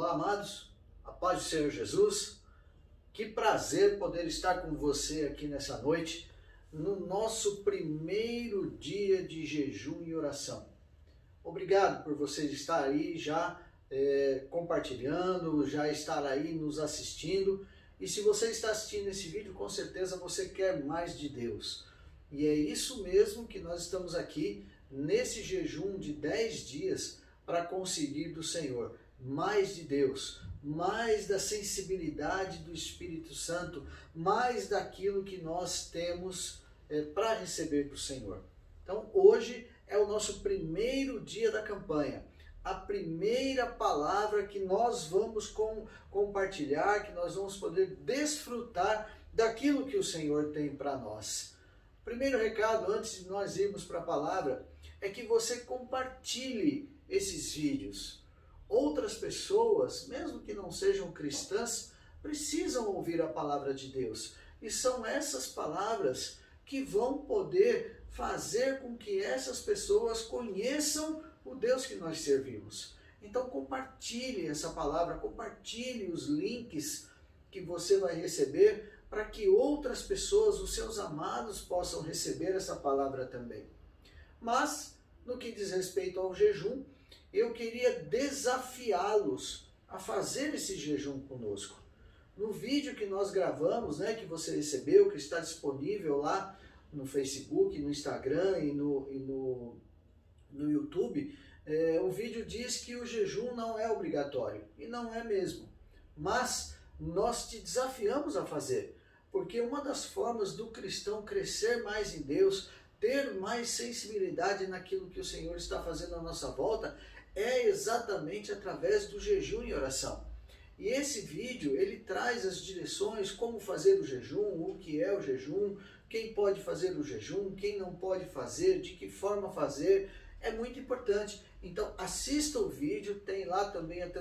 Olá, amados, a paz do Senhor Jesus. Que prazer poder estar com você aqui nessa noite, no nosso primeiro dia de jejum e oração. Obrigado por você estar aí já compartilhando, já estar aí nos assistindo. E se você está assistindo esse vídeo, com certeza você quer mais de Deus. E é isso mesmo que nós estamos aqui nesse jejum de 10 dias para conseguir do Senhor mais de Deus, mais da sensibilidade do Espírito Santo, mais daquilo que nós temos para receber do Senhor. Então hoje é o nosso primeiro dia da campanha, a primeira palavra que nós vamos compartilhar, que nós vamos poder desfrutar daquilo que o Senhor tem para nós. Primeiro recado, antes de nós irmos para a palavra, é que você compartilhe esses vídeos. Outras pessoas, mesmo que não sejam cristãs, precisam ouvir a palavra de Deus. E são essas palavras que vão poder fazer com que essas pessoas conheçam o Deus que nós servimos. Então compartilhe essa palavra, compartilhe os links que você vai receber para que outras pessoas, os seus amados, possam receber essa palavra também. Mas, no que diz respeito ao jejum, eu queria desafiá-los a fazer esse jejum conosco. No vídeo que nós gravamos, que você recebeu, que está disponível lá no Facebook, no Instagram e no YouTube, o vídeo diz que o jejum não é obrigatório. E não é mesmo. Mas nós te desafiamos a fazer. Porque uma das formas do cristão crescer mais em Deus, ter mais sensibilidade naquilo que o Senhor está fazendo à nossa volta, é exatamente através do jejum e oração. E esse vídeo, ele traz as direções, como fazer o jejum, o que é o jejum, quem pode fazer o jejum, quem não pode fazer, de que forma fazer, é muito importante. Então assista o vídeo, tem lá também a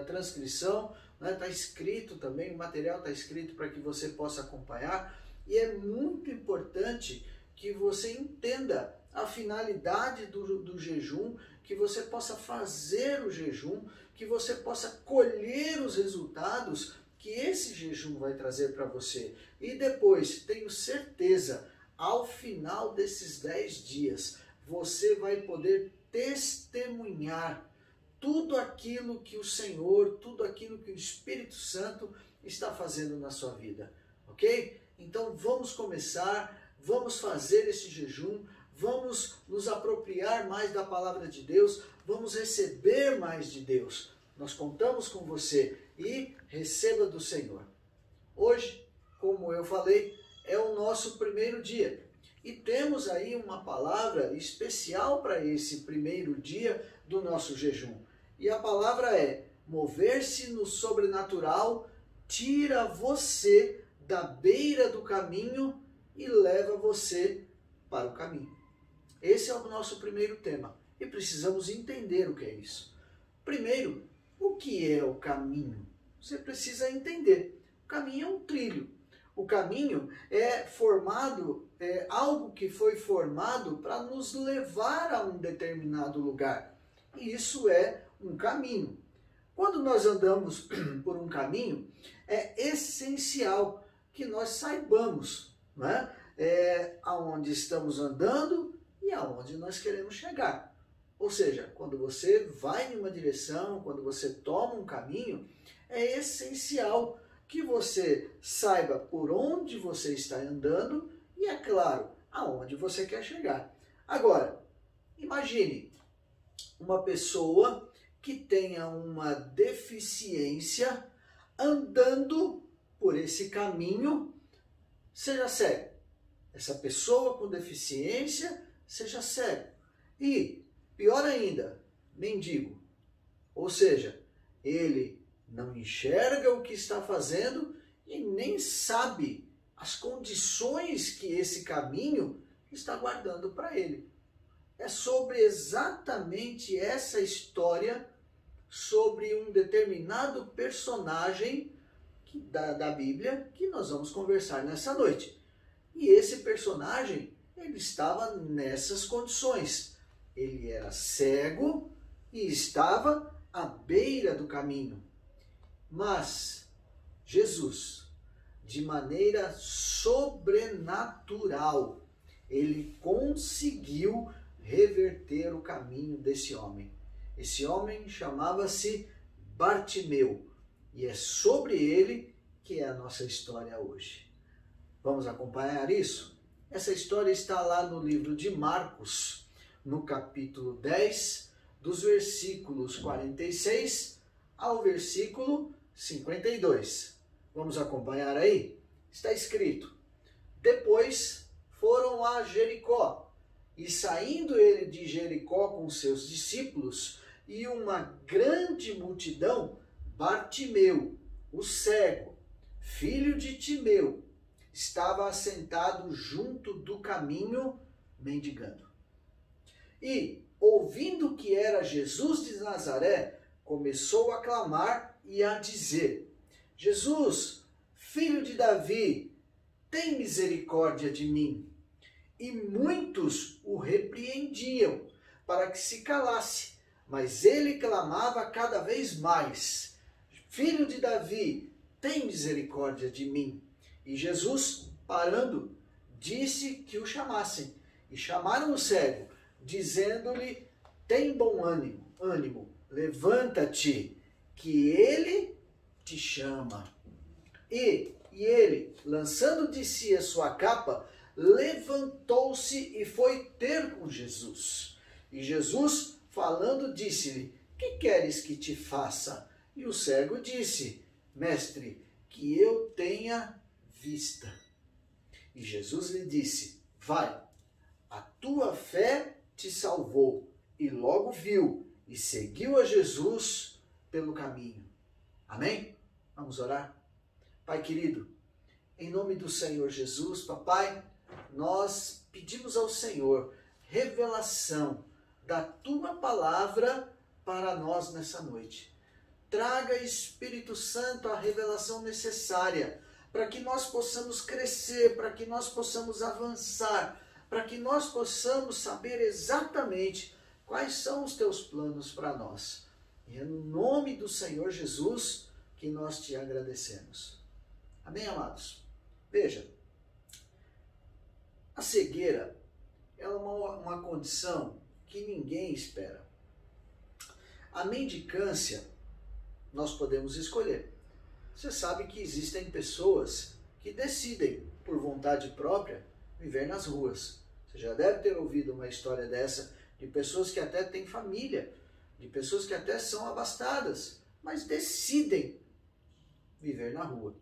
transcrição, está escrito também, o material está escrito para que você possa acompanhar. E é muito importante que você entenda a finalidade do jejum, que você possa fazer o jejum, que você possa colher os resultados que esse jejum vai trazer para você. E depois, tenho certeza, ao final desses 10 dias, você vai poder testemunhar tudo aquilo que o Senhor, tudo aquilo que o Espírito Santo está fazendo na sua vida, ok? Então vamos começar, vamos fazer esse jejum, vamos nos apropriar mais da palavra de Deus, vamos receber mais de Deus. Nós contamos com você e receba do Senhor. Hoje, como eu falei, é o nosso primeiro dia. E temos aí uma palavra especial para esse primeiro dia do nosso jejum. E a palavra é: mover-se no sobrenatural tira você da beira do caminho e leva você para o caminho. Esse é o nosso primeiro tema e precisamos entender o que é isso. Primeiro, o que é o caminho? Você precisa entender. O caminho é um trilho. O caminho é algo que foi formado para nos levar a um determinado lugar. E isso é um caminho. Quando nós andamos por um caminho, é essencial que nós saibamos, aonde estamos andando e aonde nós queremos chegar. Ou seja, quando você vai em uma direção, quando você toma um caminho, é essencial que você saiba por onde você está andando e, é claro, aonde você quer chegar. Agora, imagine uma pessoa que tenha uma deficiência andando por esse caminho. Seja sério, essa pessoa com deficiência, seja sério. E, pior ainda, mendigo. Ou seja, ele não enxerga o que está fazendo e nem sabe as condições que esse caminho está guardando para ele. É sobre exatamente essa história, sobre um determinado personagem da Bíblia que nós vamos conversar nessa noite. E esse personagem, ele estava nessas condições. Ele era cego e estava à beira do caminho. Mas Jesus, de maneira sobrenatural, ele conseguiu reverter o caminho desse homem. Esse homem chamava-se Bartimeu, e é sobre ele que é a nossa história hoje. Vamos acompanhar isso? Essa história está lá no livro de Marcos, no capítulo 10, dos versículos 46 ao versículo 52. Vamos acompanhar aí? Está escrito: depois foram a Jericó, e saindo ele de Jericó com seus discípulos e uma grande multidão, Bartimeu, o cego, filho de Timeu, estava assentado junto do caminho, mendigando. E, ouvindo que era Jesus de Nazaré, começou a clamar e a dizer: Jesus, filho de Davi, tem misericórdia de mim. E muitos o repreendiam para que se calasse, mas ele clamava cada vez mais: Filho de Davi, tem misericórdia de mim. E Jesus, parando, disse que o chamassem. E chamaram o cego, dizendo-lhe: tem bom ânimo, levanta-te, que ele te chama. E ele, lançando de si a sua capa, levantou-se e foi ter com Jesus. E Jesus, falando, disse-lhe: que queres que te faça? E o cego disse: Mestre, que eu tenha vista. E Jesus lhe disse: vai, a tua fé te salvou. E logo viu e seguiu a Jesus pelo caminho. Amém? Vamos orar? Pai querido, em nome do Senhor Jesus, papai, nós pedimos ao Senhor revelação da tua palavra para nós nessa noite. Traga, Espírito Santo, a revelação necessária para que nós possamos crescer, para que nós possamos avançar, para que nós possamos saber exatamente quais são os teus planos para nós. E é no nome do Senhor Jesus que nós te agradecemos. Amém, amados? Veja, a cegueira é uma condição que ninguém espera. A mendicância nós podemos escolher. Você sabe que existem pessoas que decidem, por vontade própria, viver nas ruas. Você já deve ter ouvido uma história dessa, de pessoas que até têm família, de pessoas que até são abastadas, mas decidem viver na rua.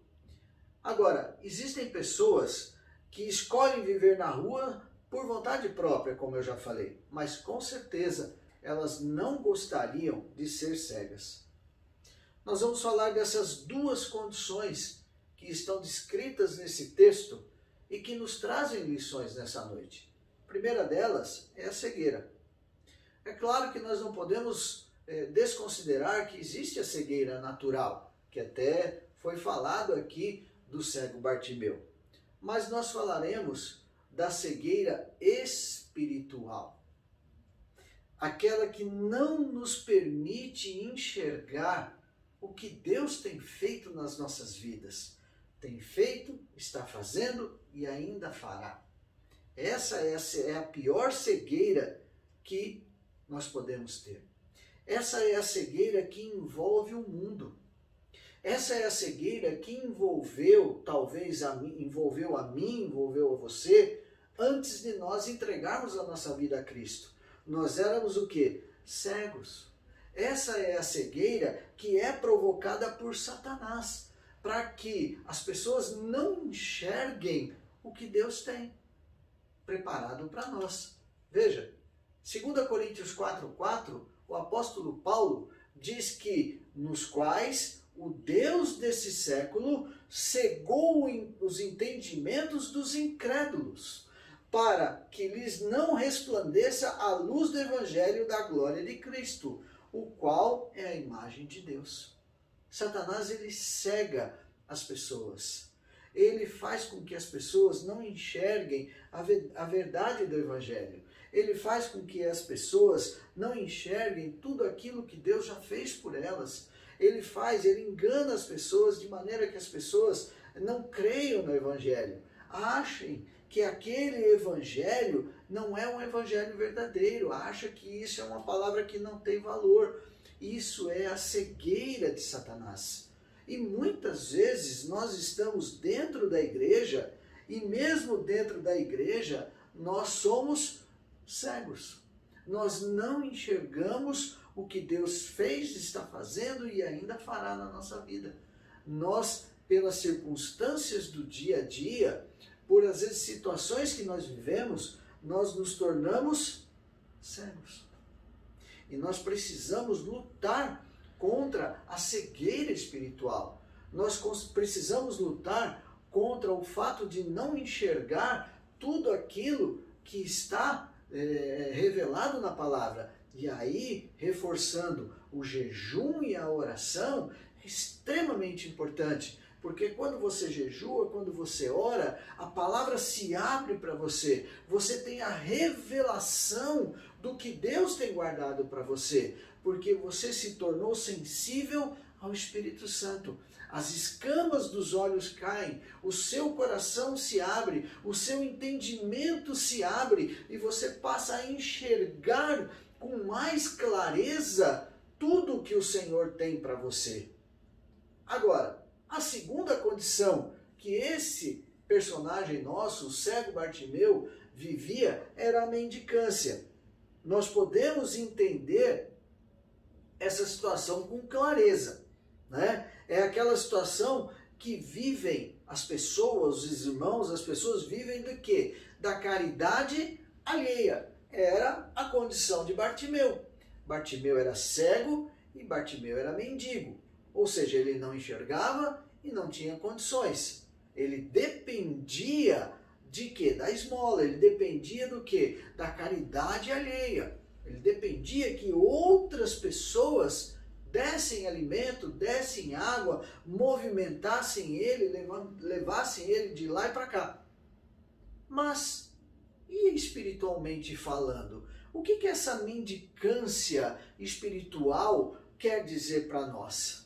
Agora, existem pessoas que escolhem viver na rua por vontade própria, como eu já falei, mas com certeza elas não gostariam de ser cegas. Nós vamos falar dessas duas condições que estão descritas nesse texto e que nos trazem lições nessa noite. A primeira delas é a cegueira. É claro que nós não podemos desconsiderar que existe a cegueira natural, que até foi falado aqui do cego Bartimeu. Mas nós falaremos da cegueira espiritual. Aquela que não nos permite enxergar o que Deus tem feito nas nossas vidas. Tem feito, está fazendo e ainda fará. Essa é a pior cegueira que nós podemos ter. Essa é a cegueira que envolve o mundo. Essa é a cegueira que envolveu a mim, envolveu a você, antes de nós entregarmos a nossa vida a Cristo. Nós éramos o quê? Cegos. Essa é a cegueira que é provocada por Satanás, para que as pessoas não enxerguem o que Deus tem preparado para nós. Veja, 2 Coríntios 4,4, o apóstolo Paulo diz que nos quais o Deus desse século cegou os entendimentos dos incrédulos, para que lhes não resplandeça a luz do evangelho da glória de Cristo, o qual é a imagem de Deus. Satanás, ele cega as pessoas. Ele faz com que as pessoas não enxerguem a verdade do evangelho. Ele faz com que as pessoas não enxerguem tudo aquilo que Deus já fez por elas. ele engana as pessoas de maneira que as pessoas não creiam no Evangelho, achem que aquele Evangelho não é um Evangelho verdadeiro, acham que isso é uma palavra que não tem valor. Isso é a cegueira de Satanás. E muitas vezes nós estamos dentro da igreja, e mesmo dentro da igreja, nós somos cegos. Nós não enxergamos o que Deus fez, está fazendo e ainda fará na nossa vida. Nós, pelas circunstâncias do dia a dia, por às vezes situações que nós vivemos, nós nos tornamos cegos. E nós precisamos lutar contra a cegueira espiritual. Nós precisamos lutar contra o fato de não enxergar tudo aquilo que está revelado na palavra. E aí, reforçando o jejum e a oração, é extremamente importante. Porque quando você jejua, quando você ora, a palavra se abre para você. Você tem a revelação do que Deus tem guardado para você. Porque você se tornou sensível ao Espírito Santo. As escamas dos olhos caem, o seu coração se abre, o seu entendimento se abre e você passa a enxergar com mais clareza tudo que o Senhor tem para você. Agora, a segunda condição que esse personagem nosso, o cego Bartimeu, vivia era a mendicância. Nós podemos entender essa situação com clareza, né? É aquela situação que vivem as pessoas, os irmãos, as pessoas vivem do quê? Da caridade alheia. Era a condição de Bartimeu. Bartimeu era cego e Bartimeu era mendigo. Ou seja, ele não enxergava e não tinha condições. Ele dependia de quê? Da esmola. Ele dependia do quê? Da caridade alheia. Ele dependia que outras pessoas dessem alimento, dessem água, movimentassem ele, levassem ele de lá e para cá. Mas, e espiritualmente falando? O que essa mendicância espiritual quer dizer para nós?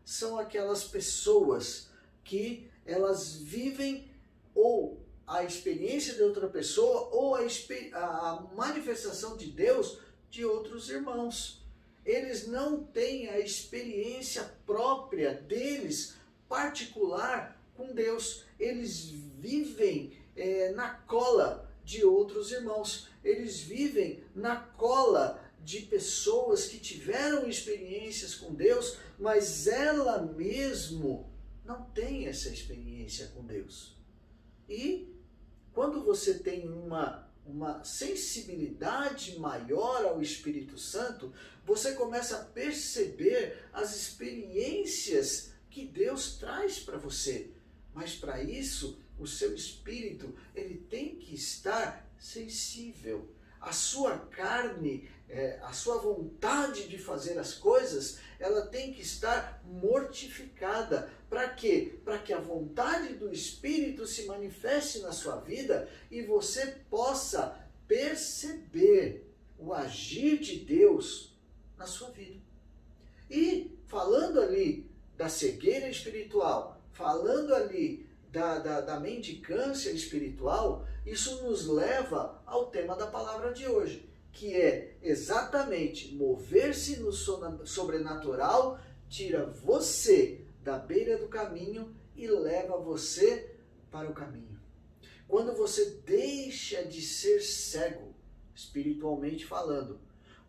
São aquelas pessoas que elas vivem ou a experiência de outra pessoa ou a manifestação de Deus de outros irmãos. Eles não têm a experiência própria deles, particular, com Deus. Eles vivem na cola de outros irmãos. Eles vivem na cola de pessoas que tiveram experiências com Deus, mas ela mesmo não tem essa experiência com Deus. E quando você tem uma sensibilidade maior ao Espírito Santo, você começa a perceber as experiências que Deus traz para você. Mas para isso, o seu espírito ele tem que estar sensível. A sua carne, a sua vontade de fazer as coisas, ela tem que estar mortificada. Para quê? Para que a vontade do Espírito se manifeste na sua vida e você possa perceber o agir de Deus na sua vida. E falando ali da cegueira espiritual, falando ali da mendicância espiritual, isso nos leva ao tema da palavra de hoje, que é exatamente mover-se no sobrenatural, tira você da beira do caminho e leva você para o caminho. Quando você deixa de ser cego, espiritualmente falando,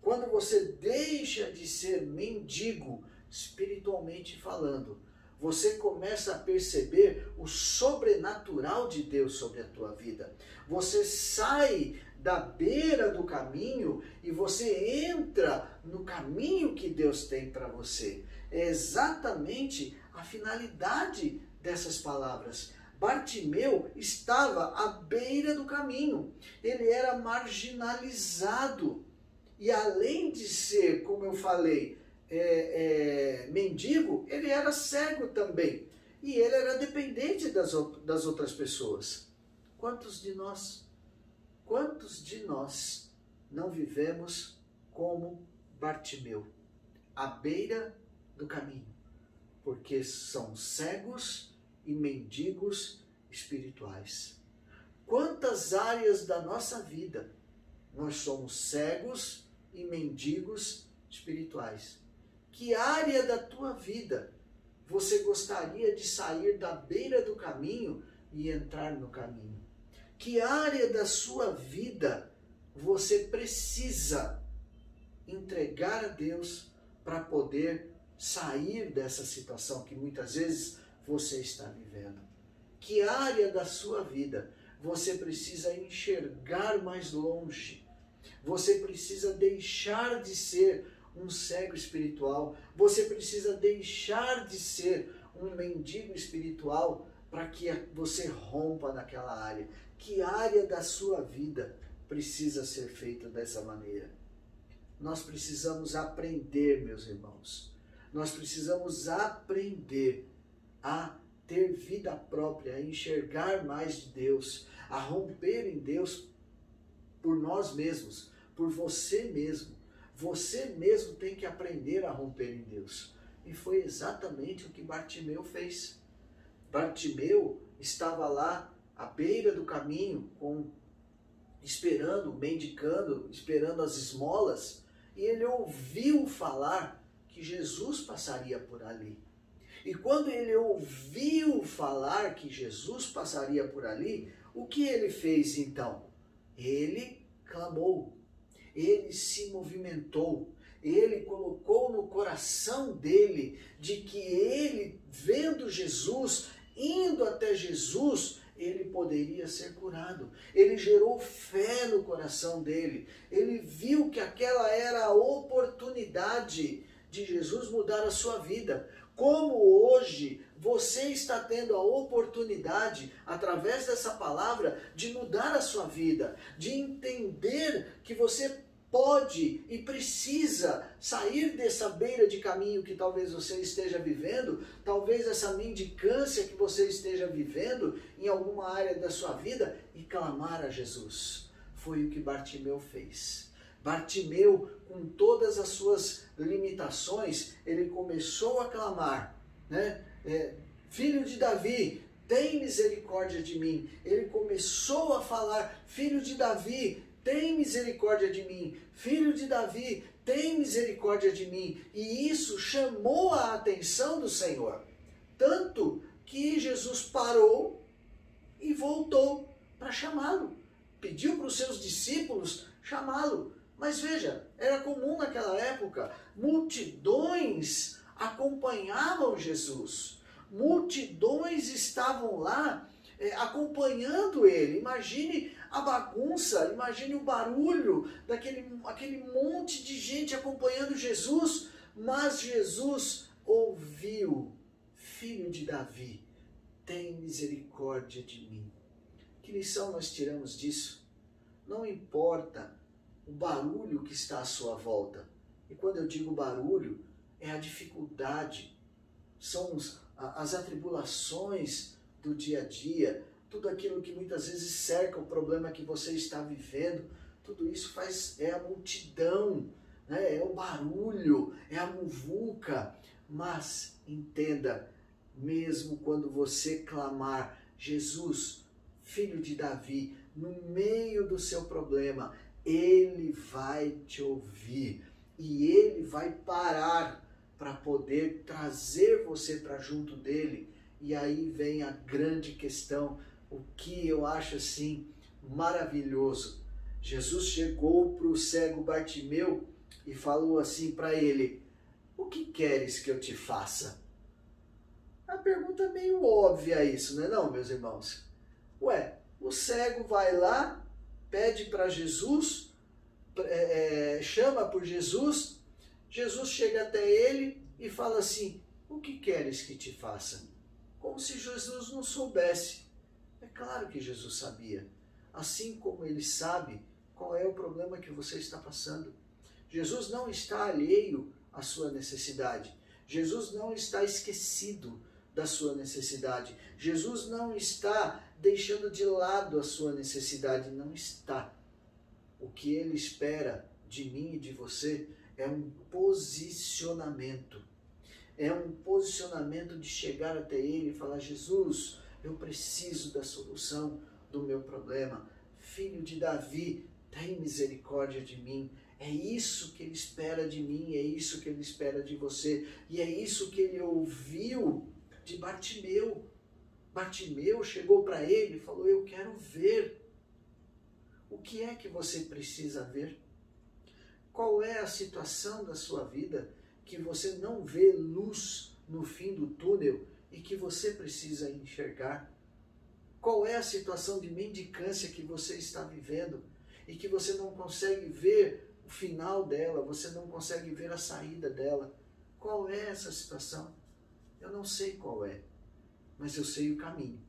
quando você deixa de ser mendigo, espiritualmente falando, você começa a perceber o sobrenatural de Deus sobre a tua vida. Você sai da beira do caminho e você entra no caminho que Deus tem para você. É exatamente a finalidade dessas palavras. Bartimeu estava à beira do caminho. Ele era marginalizado. E além de ser, como eu falei, mendigo, ele era cego também. E ele era dependente das outras pessoas. Quantos de nós não vivemos como Bartimeu? À beira do caminho, porque são cegos e mendigos espirituais. Quantas áreas da nossa vida nós somos cegos e mendigos espirituais? Que área da tua vida você gostaria de sair da beira do caminho e entrar no caminho? Que área da sua vida você precisa entregar a Deus para poder sair dessa situação que muitas vezes você está vivendo? Que área da sua vida você precisa enxergar mais longe? Você precisa deixar de ser um cego espiritual, você precisa deixar de ser um mendigo espiritual para que você rompa naquela área. Que área da sua vida precisa ser feita dessa maneira? Nós precisamos aprender, meus irmãos, nós precisamos aprender a ter vida própria, a enxergar mais de Deus, a romper em Deus por nós mesmos, por você mesmo. Você mesmo tem que aprender a romper em Deus. E foi exatamente o que Bartimeu fez. Bartimeu estava lá à beira do caminho, esperando, mendicando, esperando as esmolas, e ele ouviu falar que Jesus passaria por ali. E quando ele ouviu falar que Jesus passaria por ali, o que ele fez então? Ele clamou, ele se movimentou, ele colocou no coração dele de que ele, vendo Jesus, indo até Jesus, ele poderia ser curado. Ele gerou fé no coração dele. Ele viu que aquela era a oportunidade de Jesus mudar a sua vida. Como hoje você está tendo a oportunidade, através dessa palavra, de mudar a sua vida, de entender que você pode e precisa sair dessa beira de caminho que talvez você esteja vivendo, talvez essa mendicância que você esteja vivendo em alguma área da sua vida, e clamar a Jesus. Foi o que Bartimeu fez. Bartimeu, com todas as suas limitações, ele começou a clamar, né? Filho de Davi, tem misericórdia de mim. Ele começou a falar, filho de Davi, tem misericórdia de mim. Filho de Davi, tem misericórdia de mim. E isso chamou a atenção do Senhor. Tanto que Jesus parou e voltou para chamá-lo. Pediu para os seus discípulos chamá-lo. Mas veja, era comum naquela época, multidões acompanhavam Jesus. Multidões estavam lá acompanhando ele. Imagine a bagunça, imagine o barulho aquele monte de gente acompanhando Jesus. Mas Jesus ouviu, filho de Davi, tem misericórdia de mim. Que lição nós tiramos disso? Não importa o barulho que está à sua volta. E quando eu digo barulho, é a dificuldade, são as atribulações do dia a dia, tudo aquilo que muitas vezes cerca o problema que você está vivendo, tudo isso é a multidão, né? É o barulho, é a muvuca. Mas entenda, mesmo quando você clamar, Jesus, filho de Davi, no meio do seu problema, ele vai te ouvir e ele vai parar para poder trazer você para junto dele. E aí vem a grande questão, o que eu acho assim maravilhoso. Jesus chegou para o cego Bartimeu e falou assim para ele: o que queres que eu te faça? A pergunta é meio óbvia isso, não é não, meus irmãos? Ué, o cego vai lá, pede para Jesus, chama por Jesus, Jesus chega até ele e fala assim: o que queres que te faça? Como se Jesus não soubesse. É claro que Jesus sabia. Assim como ele sabe qual é o problema que você está passando. Jesus não está alheio à sua necessidade. Jesus não está esquecido da sua necessidade. Jesus não está deixando de lado a sua necessidade. Não está. O que ele espera de mim e de você é um posicionamento. é um posicionamento de chegar até Ele e falar: Jesus, eu preciso da solução do meu problema. Filho de Davi, tem misericórdia de mim. É isso que Ele espera de mim, é isso que Ele espera de você. E é isso que Ele ouviu de Bartimeu. Bartimeu chegou para Ele e falou: eu quero ver. O que é que você precisa ver? Qual é a situação da sua vida que você não vê luz no fim do túnel e que você precisa enxergar? Qual é a situação de mendicância que você está vivendo e que você não consegue ver o final dela, você não consegue ver a saída dela? Qual é essa situação? Eu não sei qual é, mas eu sei o caminho.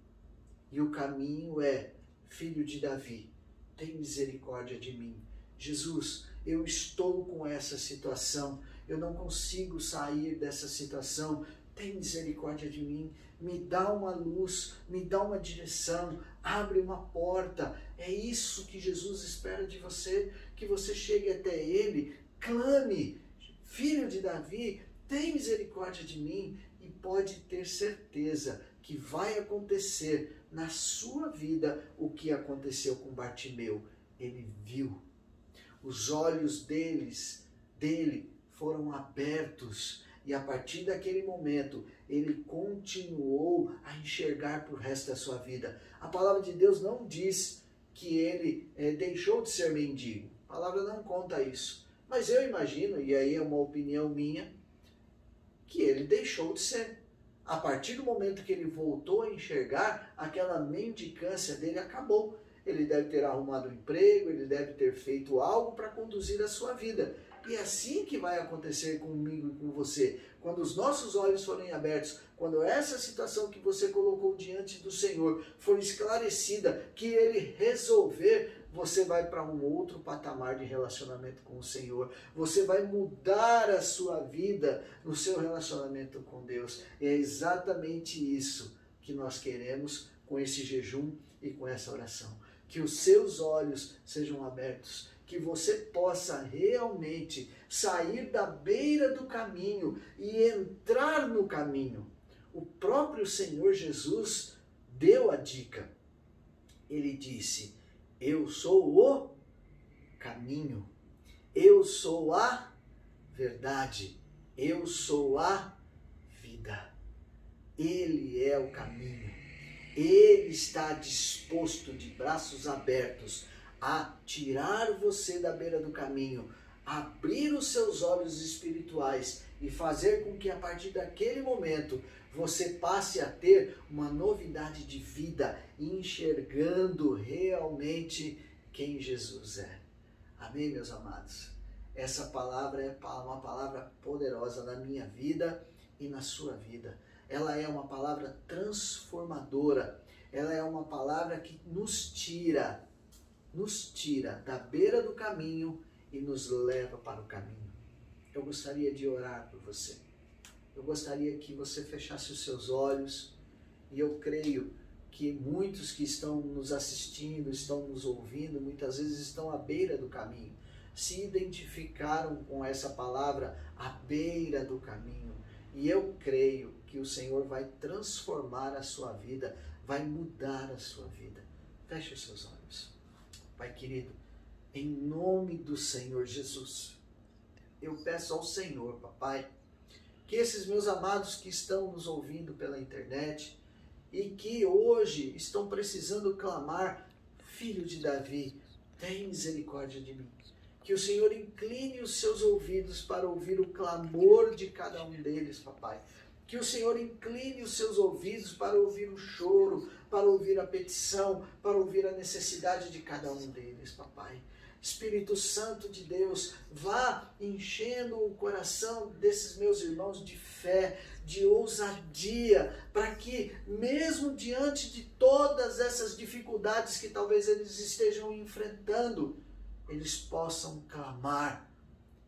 E o caminho é: filho de Davi, tem misericórdia de mim. Jesus, eu estou com essa situação, eu não consigo sair dessa situação, tem misericórdia de mim, me dá uma luz, me dá uma direção, abre uma porta. É isso que Jesus espera de você, que você chegue até Ele, clame: filho de Davi, tem misericórdia de mim, e pode ter certeza que vai acontecer na sua vida o que aconteceu com Bartimeu. Ele viu. Os olhos dele foram abertos e a partir daquele momento ele continuou a enxergar para o resto da sua vida. A palavra de Deus não diz que ele deixou de ser mendigo. A palavra não conta isso. Mas eu imagino, e aí é uma opinião minha, que ele deixou de ser. A partir do momento que ele voltou a enxergar, aquela mendicância dele acabou. Ele deve ter arrumado um emprego, ele deve ter feito algo para conduzir a sua vida. E é assim que vai acontecer comigo e com você. Quando os nossos olhos forem abertos, quando essa situação que você colocou diante do Senhor for esclarecida, que Ele resolver, você vai para um outro patamar de relacionamento com o Senhor. Você vai mudar a sua vida no seu relacionamento com Deus. E é exatamente isso que nós queremos com esse jejum e com essa oração. Que os seus olhos sejam abertos, que você possa realmente sair da beira do caminho e entrar no caminho. O próprio Senhor Jesus deu a dica. Ele disse: eu sou o caminho, eu sou a verdade, eu sou a vida. Ele é o caminho. Ele está disposto, de braços abertos, a tirar você da beira do caminho, abrir os seus olhos espirituais e fazer com que a partir daquele momento você passe a ter uma novidade de vida, enxergando realmente quem Jesus é. Amém, meus amados? Essa palavra é uma palavra poderosa na minha vida e na sua vida. Ela é uma palavra transformadora. Ela é uma palavra que nos tira da beira do caminho e nos leva para o caminho. Eu gostaria de orar por você. Eu gostaria que você fechasse os seus olhos, e eu creio que muitos que estão nos assistindo, estão nos ouvindo, muitas vezes estão à beira do caminho, se identificaram com essa palavra, à beira do caminho. E eu creio que o Senhor vai transformar a sua vida, vai mudar a sua vida. Feche os seus olhos. Pai querido, em nome do Senhor Jesus, eu peço ao Senhor, papai, que esses meus amados que estão nos ouvindo pela internet e que hoje estão precisando clamar: filho de Davi, tem misericórdia de mim. Que o Senhor incline os seus ouvidos para ouvir o clamor de cada um deles, papai. Que o Senhor incline os seus ouvidos para ouvir o choro, para ouvir a petição, para ouvir a necessidade de cada um deles, papai. Espírito Santo de Deus, vá enchendo o coração desses meus irmãos de fé, de ousadia, para que, mesmo diante de todas essas dificuldades que talvez eles estejam enfrentando, eles possam clamar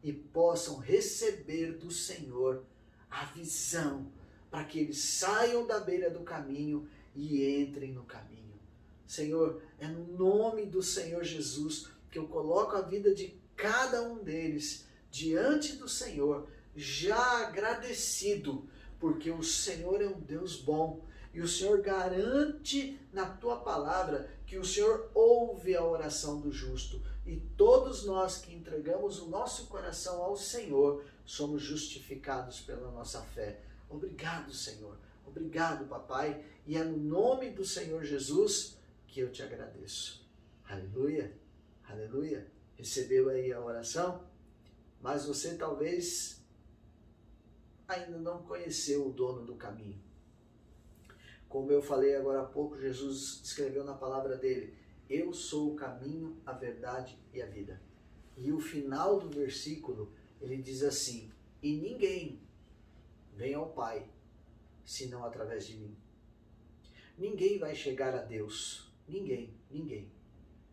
e possam receber do Senhor a visão, para que eles saiam da beira do caminho e entrem no caminho. Senhor, é no nome do Senhor Jesus que eu coloco a vida de cada um deles diante do Senhor, já agradecido, porque o Senhor é um Deus bom e o Senhor garante na tua palavra que o Senhor ouve a oração do justo, e todos nós que entregamos o nosso coração ao Senhor somos justificados pela nossa fé. Obrigado, Senhor. Obrigado, papai, e é no nome do Senhor Jesus que eu te agradeço. Aleluia, aleluia. Recebeu aí a oração? Mas você talvez ainda não conheceu o dono do caminho. Como eu falei agora há pouco, Jesus escreveu na palavra dele: eu sou o caminho, a verdade e a vida. E o final do versículo, ele diz assim: e ninguém vem ao Pai senão através de mim. Ninguém vai chegar a Deus, ninguém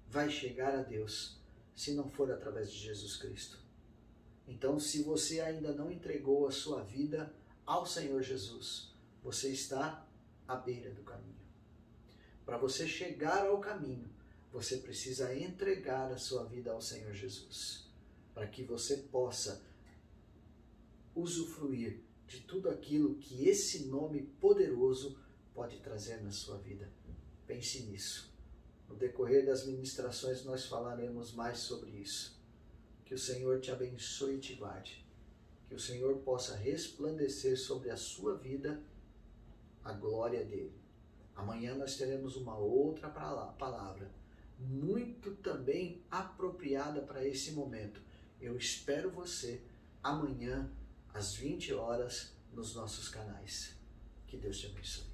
vai chegar a Deus se não for através de Jesus Cristo. Então, se você ainda não entregou a sua vida ao Senhor Jesus, você está à beira do caminho. Para você chegar ao caminho, você precisa entregar a sua vida ao Senhor Jesus, para que você possa usufruir de tudo aquilo que esse nome poderoso pode trazer na sua vida. Pense nisso. No decorrer das ministrações nós falaremos mais sobre isso. Que o Senhor te abençoe e te guarde. Que o Senhor possa resplandecer sobre a sua vida a glória dele. Amanhã nós teremos uma outra palavra, muito também apropriada para esse momento. Eu espero você amanhã às 20 horas nos nossos canais. Que Deus te abençoe.